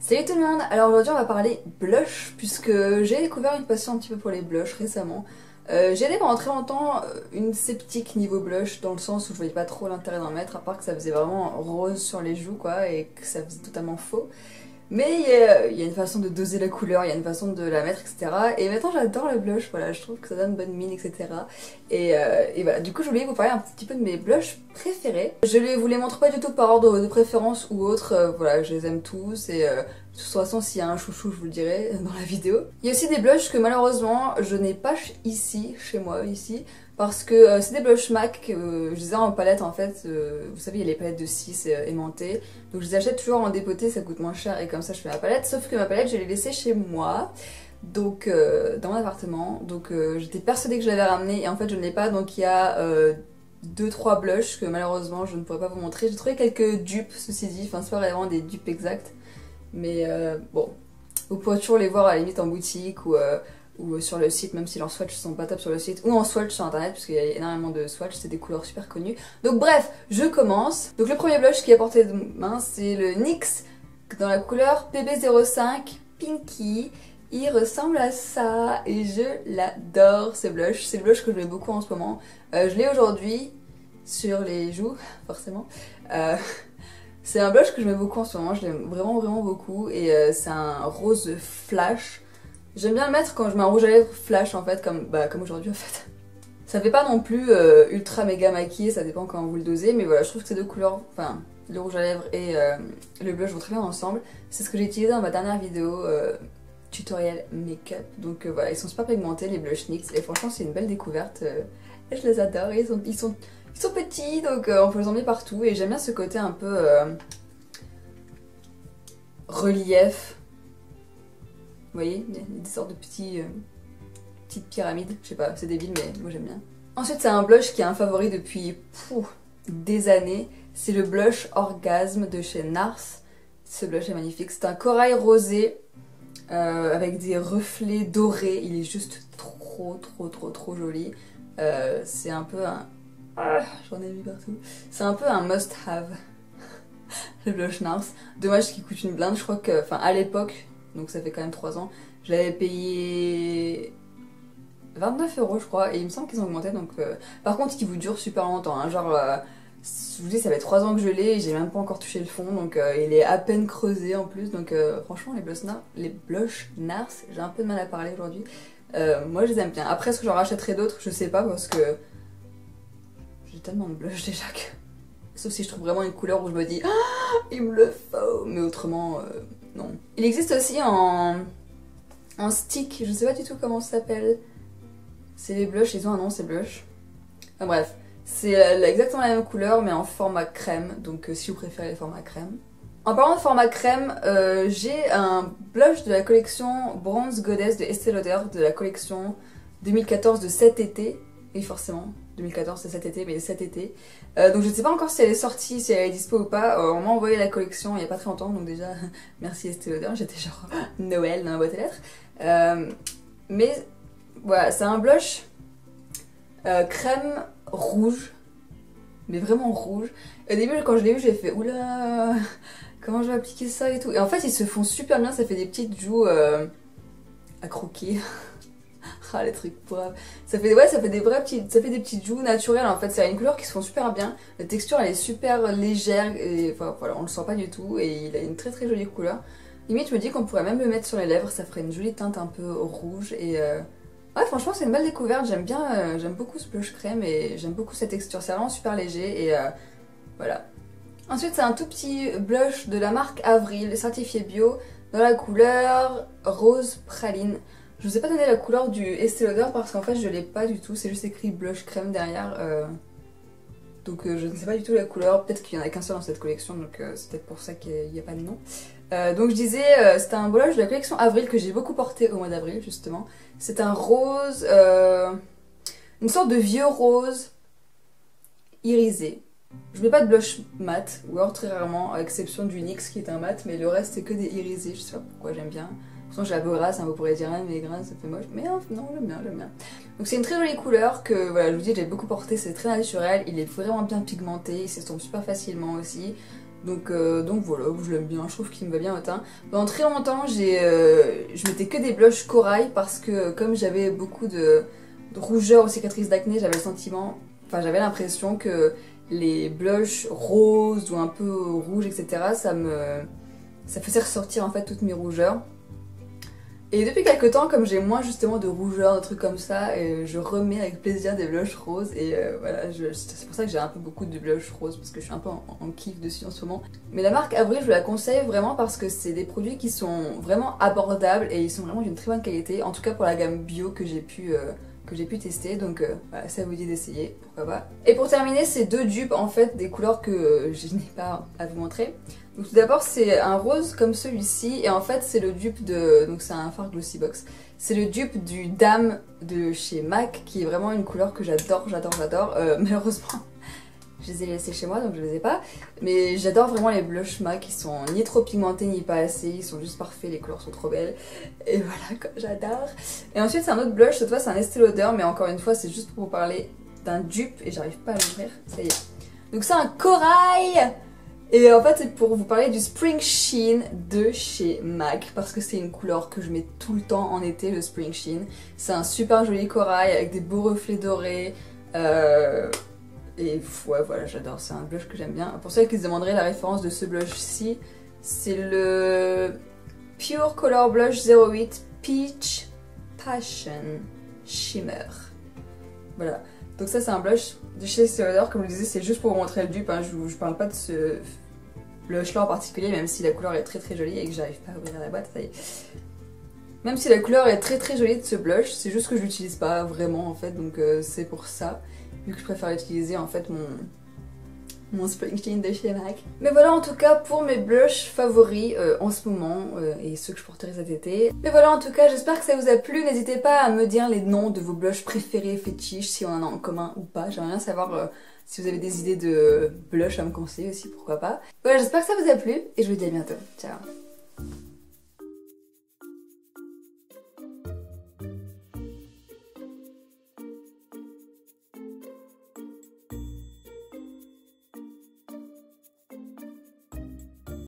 Salut tout le monde. Alors aujourd'hui on va parler blush puisque j'ai découvert une passion un petit peu pour les blushs récemment. J'étais pendant très longtemps une sceptique niveau blush dans le sens où je voyais pas trop l'intérêt d'en mettre à part que ça faisait vraiment rose sur les joues quoi et que ça faisait totalement faux. Mais il y a une façon de doser la couleur, il y a une façon de la mettre, etc. Et maintenant j'adore le blush, voilà, je trouve que ça donne bonne mine, etc. Et voilà, du coup je voulais vous parler un petit peu de mes blushs préférés. Je vous les montre pas du tout par ordre de préférence ou autre, voilà, je les aime tous et de toute façon s'il y a un chouchou je vous le dirai dans la vidéo. Il y a aussi des blushs que malheureusement je n'ai pas ici, chez moi, ici. Parce que c'est des blush MAC que je les ai en palette en fait, vous savez il y a les palettes de 6 aimantées, donc je les achète toujours en dépoté, ça coûte moins cher et comme ça je fais ma palette, sauf que ma palette je l'ai laissée chez moi, donc dans mon appartement, donc j'étais persuadée que je l'avais ramenée et en fait je ne l'ai pas, donc il y a 2-3 blushs que malheureusement je ne pourrais pas vous montrer. J'ai trouvé quelques dupes ceci dit, enfin c'est pas vraiment des dupes exactes, mais bon, vous pourrez toujours les voir à la limite en boutique ou sur le site, même si leurs swatchs sont pas top sur le site, ou en swatch sur internet, parce qu'il y a énormément de swatchs, c'est des couleurs super connues. Donc bref, je commence. Donc le premier blush qui est à portée de main, c'est le NYX dans la couleur PB05 Pinky. Il ressemble à ça et je l'adore ce blush. C'est le blush que je mets beaucoup en ce moment. Je l'ai aujourd'hui sur les joues, forcément. C'est un blush que je mets beaucoup en ce moment, je l'aime vraiment beaucoup et c'est un rose flash. J'aime bien le mettre quand je mets un rouge à lèvres flash en fait, comme aujourd'hui en fait. Ça fait pas non plus ultra méga maquillé, ça dépend quand vous le dosez, mais voilà, je trouve que ces deux couleurs, enfin le rouge à lèvres et le blush vont très bien ensemble. C'est ce que j'ai utilisé dans ma dernière vidéo tutoriel make-up, donc voilà, ils sont super pigmentés les blush NYX et franchement c'est une belle découverte et je les adore, et ils sont petits donc on peut les emmener partout et j'aime bien ce côté un peu relief. Vous voyez, des sortes de petites pyramides, je sais pas, c'est débile mais moi j'aime bien. Ensuite c'est un blush qui est un favori depuis des années, c'est le blush Orgasme de chez NARS. Ce blush est magnifique, c'est un corail rosé avec des reflets dorés, il est juste trop joli. C'est un peu un... Ah, j'en ai mis partout. C'est un peu un must have, le blush NARS. Dommage qu'il coûte une blinde, je crois que, enfin à l'époque, donc ça fait quand même 3 ans, je l'avais payé 29 € je crois, et il me semble qu'ils ont augmenté, donc par contre il vous dure super longtemps, hein, genre je vous dis ça fait 3 ans que je l'ai et j'ai même pas encore touché le fond, donc il est à peine creusé en plus, donc franchement les blush NARS, j'ai un peu de mal à parler aujourd'hui, moi je les aime bien. Après est-ce que j'en rachèterai d'autres, je sais pas, parce que j'ai tellement de blush déjà que... Sauf si je trouve vraiment une couleur où je me dis ah, il me le faut, mais autrement non. Il existe aussi en stick, je sais pas du tout comment ça s'appelle. C'est les blushs, ils ont un nom ces blushs. Enfin bref, c'est exactement la même couleur mais en format crème, donc si vous préférez les formats crème. En parlant de format crème, j'ai un blush de la collection Bronze Goddess de Estée Lauder, de la collection 2014 de cet été, et forcément 2014 c'est cet été, mais cet été. Donc je ne sais pas encore si elle est sortie, si elle est dispo ou pas. On m'a envoyé la collection il n'y a pas très longtemps, donc déjà merci Estée Lauder, j'étais genre Noël dans la boîte aux lettres. Mais voilà, c'est un blush crème rouge, mais vraiment rouge. Au début quand je l'ai vu j'ai fait oula, comment je vais appliquer ça et tout. Et en fait ils se font super bien, ça fait des petites joues à croquer. Ah les trucs braves. Ça fait des petites joues naturelles en fait, c'est une couleur qui se font super bien. La texture elle est super légère et enfin, voilà, on le sent pas du tout et il a une très jolie couleur. Limite je me dis qu'on pourrait même le mettre sur les lèvres, ça ferait une jolie teinte un peu rouge et ouais franchement c'est une belle découverte, j'aime bien, j'aime beaucoup ce blush crème et j'aime beaucoup cette texture, c'est vraiment super léger et voilà. Ensuite c'est un tout petit blush de la marque Avril, certifié bio, dans la couleur rose praline. Je vous ai pas donné la couleur du Estée Lauder parce qu'en fait je l'ai pas du tout, c'est juste écrit blush crème derrière. Donc je ne sais pas du tout la couleur, peut-être qu'il y en a qu'un seul dans cette collection, donc c'est peut-être pour ça qu'il n'y a pas de nom. Donc je disais, c'était un blush de la collection Avril que j'ai beaucoup porté au mois d'avril justement. C'est un rose, une sorte de vieux rose irisé. Je mets pas de blush mat, ou alors très rarement, à exception du NYX qui est un mat, mais le reste c'est que des irisés, je sais pas pourquoi, j'aime bien. Pourtant j'ai la peau grasse, hein, vous pourrez dire mais grasse ça fait moche, mais non j'aime bien. Donc c'est une très jolie couleur que voilà, je vous dis j'ai beaucoup porté, c'est très naturel, il est vraiment bien pigmenté, il s'estompe super facilement aussi. Donc voilà, je l'aime bien, je trouve qu'il me va bien au teint. Pendant très longtemps, je mettais que des blushs corail parce que comme j'avais beaucoup de rougeur ou cicatrices d'acné, j'avais le sentiment, enfin j'avais l'impression que les blushs roses ou un peu rouges, etc., ça faisait ressortir en fait toutes mes rougeurs. Et depuis quelques temps, comme j'ai moins justement de rougeur, de trucs comme ça, je remets avec plaisir des blushs roses et voilà, c'est pour ça que j'ai un peu beaucoup de blushs roses parce que je suis un peu en kiff dessus en ce moment. Mais la marque Avril, je vous la conseille vraiment parce que c'est des produits qui sont vraiment abordables et ils sont vraiment d'une très bonne qualité, en tout cas pour la gamme bio que j'ai pu tester, donc voilà, ça vous dit d'essayer, pourquoi pas. Et pour terminer, c'est deux dupes en fait, des couleurs que je n'ai pas à vous montrer. Donc tout d'abord c'est un rose comme celui-ci et en fait c'est le dupe de... donc c'est un fard Glossy Box. C'est le dupe du Dame de chez MAC qui est vraiment une couleur que j'adore. Malheureusement je les ai laissés chez moi donc je les ai pas. Mais j'adore vraiment les blushs MAC, ils sont ni trop pigmentés ni pas assez, ils sont juste parfaits, les couleurs sont trop belles. Et voilà, j'adore. Et ensuite c'est un autre blush, cette fois c'est un Estée Lauder mais encore une fois c'est juste pour vous parler d'un dupe et j'arrive pas à l'ouvrir, ça y est. Donc c'est un corail. Et en fait c'est pour vous parler du Spring Sheen de chez MAC parce que c'est une couleur que je mets tout le temps en été, le Spring Sheen. C'est un super joli corail avec des beaux reflets dorés et ouais voilà, j'adore, c'est un blush que j'aime bien. Pour ceux qui se demanderaient la référence de ce blush-ci, c'est le Pure Color Blush 08 Peach Passion Shimmer. Voilà. Donc ça c'est un blush de chez Estée Lauder, comme je le disais c'est juste pour vous montrer le dupe, hein. Je parle pas de ce blush là en particulier même si la couleur est très très jolie et que j'arrive pas à ouvrir la boîte, ça y est. Même si la couleur est très très jolie de ce blush, c'est juste que je l'utilise pas vraiment en fait, donc c'est pour ça, vu que je préfère utiliser en fait mon Spring Sheen de chez MAC. Mais voilà en tout cas pour mes blushs favoris en ce moment et ceux que je porterai cet été. Mais voilà en tout cas, j'espère que ça vous a plu. N'hésitez pas à me dire les noms de vos blushs préférés, fétiches, si on en a en commun ou pas. J'aimerais bien savoir si vous avez des idées de blushs à me conseiller aussi, pourquoi pas. Voilà, j'espère que ça vous a plu et je vous dis à bientôt. Ciao.